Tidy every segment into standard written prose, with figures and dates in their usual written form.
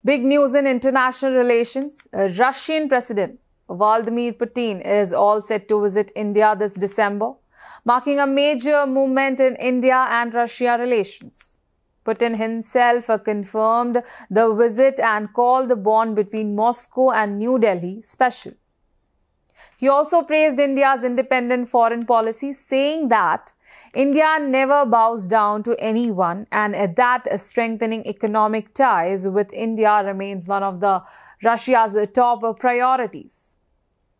Big news in international relations. Russian President Vladimir Putin is all set to visit India this December, marking a major movement in India and Russia relations. Putin himself confirmed the visit and called the bond between Moscow and New Delhi special. He also praised India's independent foreign policy, saying that India never bows down to anyone and that strengthening economic ties with India remains one of Russia's top priorities.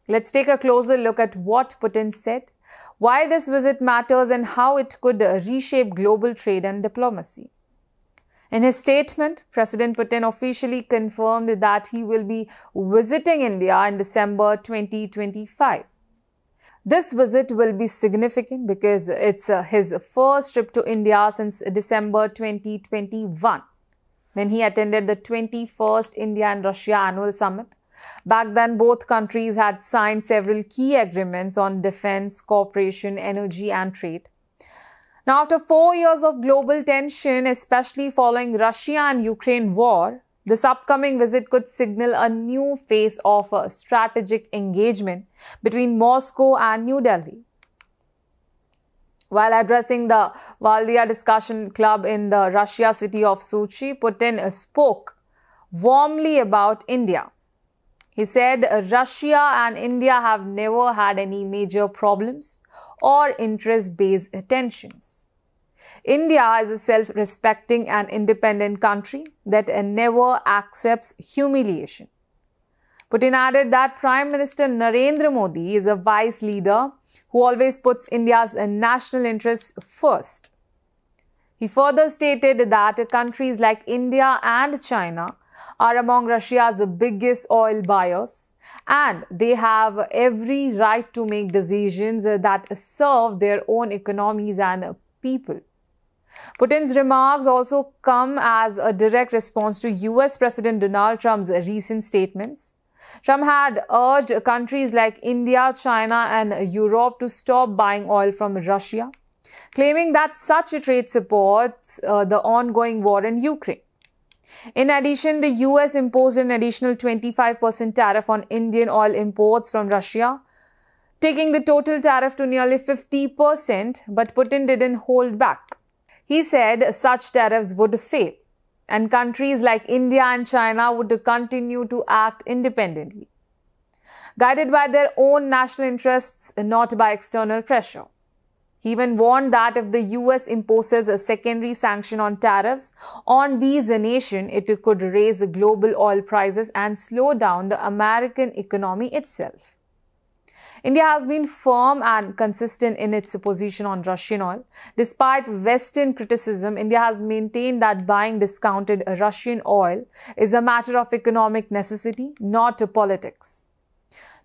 Let's take a closer look at what Putin said, why this visit matters and how it could reshape global trade and diplomacy. In his statement, President Putin officially confirmed that he will be visiting India in December 2025. This visit will be significant because it's his first trip to India since December 2021, when he attended the 21st India and Russia Annual Summit. Back then, both countries had signed several key agreements on defense, cooperation, energy and trade. Now, after 4 years of global tension, especially following Russia and Ukraine war, this upcoming visit could signal a new phase of strategic engagement between Moscow and New Delhi. While addressing the Valdia Discussion Club in the Russia city of Sochi, Putin spoke warmly about India. He said Russia and India have never had any major problems or interest-based tensions. India is a self-respecting and independent country that never accepts humiliation. Putin added that Prime Minister Narendra Modi is a wise leader who always puts India's national interests first. He further stated that countries like India and China are among Russia's biggest oil buyers, and they have every right to make decisions that serve their own economies and people. Putin's remarks also come as a direct response to US President Donald Trump's recent statements. Trump had urged countries like India, China, and Europe to stop buying oil from Russia, claiming that such a trade supports the ongoing war in Ukraine. In addition, the US imposed an additional 25% tariff on Indian oil imports from Russia, taking the total tariff to nearly 50%, but Putin didn't hold back. He said such tariffs would fail, and countries like India and China would continue to act independently, guided by their own national interests, not by external pressure. He even warned that if the US imposes a secondary sanction on tariffs on these nations, it could raise global oil prices and slow down the American economy itself. India has been firm and consistent in its position on Russian oil. Despite Western criticism, India has maintained that buying discounted Russian oil is a matter of economic necessity, not politics.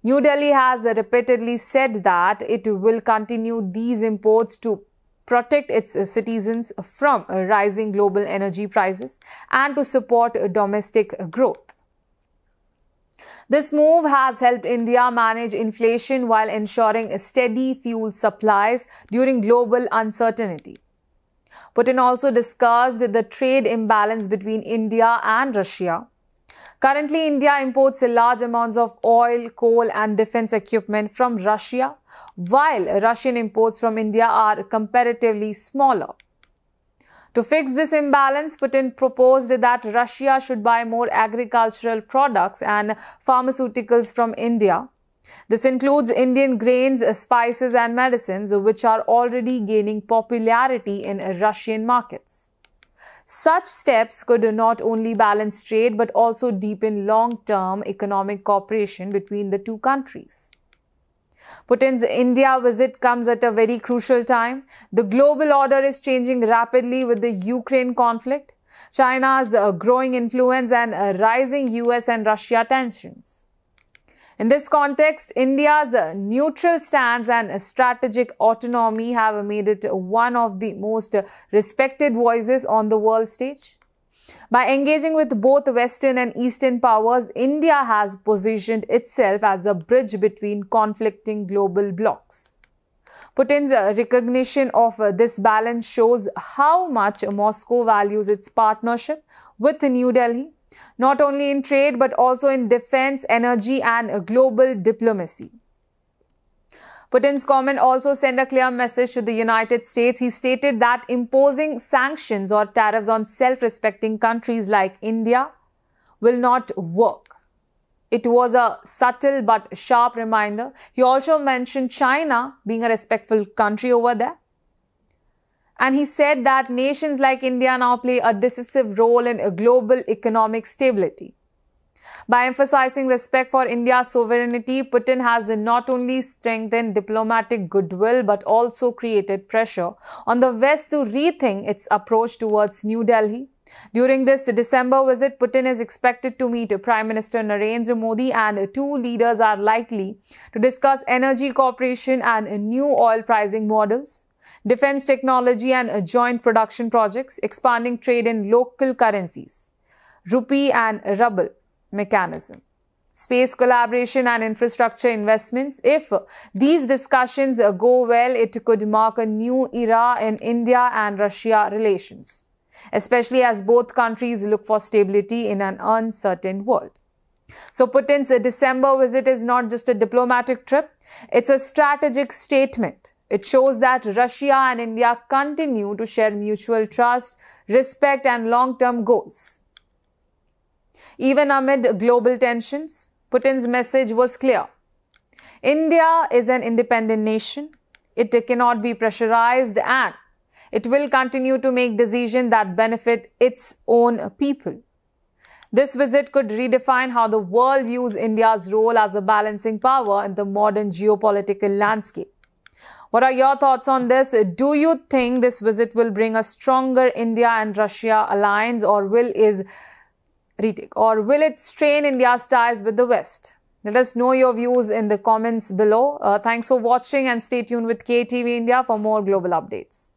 New Delhi has repeatedly said that it will continue these imports to protect its citizens from rising global energy prices and to support domestic growth. This move has helped India manage inflation while ensuring steady fuel supplies during global uncertainty. Putin also discussed the trade imbalance between India and Russia. Currently, India imports large amounts of oil, coal and defense equipment from Russia, while Russian imports from India are comparatively smaller. To fix this imbalance, Putin proposed that Russia should buy more agricultural products and pharmaceuticals from India. This includes Indian grains, spices and medicines, which are already gaining popularity in Russian markets. Such steps could not only balance trade but also deepen long-term economic cooperation between the two countries. Putin's India visit comes at a very crucial time. The global order is changing rapidly with the Ukraine conflict, China's growing influence and rising US and Russia tensions. In this context, India's neutral stance and strategic autonomy have made it one of the most respected voices on the world stage. By engaging with both Western and Eastern powers, India has positioned itself as a bridge between conflicting global blocs. Putin's recognition of this balance shows how much Moscow values its partnership with New Delhi. not only in trade but also in defense, energy, and global diplomacy. Putin's comment also sent a clear message to the United States. He stated that imposing sanctions or tariffs on self-respecting countries like India will not work. It was a subtle but sharp reminder. He also mentioned China being a respectful country over there. And he said that nations like India now play a decisive role in global economic stability. By emphasizing respect for India's sovereignty, Putin has not only strengthened diplomatic goodwill but also created pressure on the West to rethink its approach towards New Delhi. During this December visit, Putin is expected to meet Prime Minister Narendra Modi, and two leaders are likely to discuss energy cooperation and new oil pricing models, defense technology and joint production projects, expanding trade in local currencies, rupee and ruble mechanism, space collaboration and infrastructure investments. If these discussions go well, it could mark a new era in India and Russia relations, especially as both countries look for stability in an uncertain world. So Putin's December visit is not just a diplomatic trip, it's a strategic statement. It shows that Russia and India continue to share mutual trust, respect, and long-term goals. Even amid global tensions, Putin's message was clear. India is an independent nation. It cannot be pressurized, and it will continue to make decisions that benefit its own people. This visit could redefine how the world views India's role as a balancing power in the modern geopolitical landscape. What are your thoughts on this? Do you think this visit will bring a stronger India and Russia alliance, or will it strain India's ties with the West? Let us know your views in the comments below. Thanks for watching, and stay tuned with KATV India for more global updates.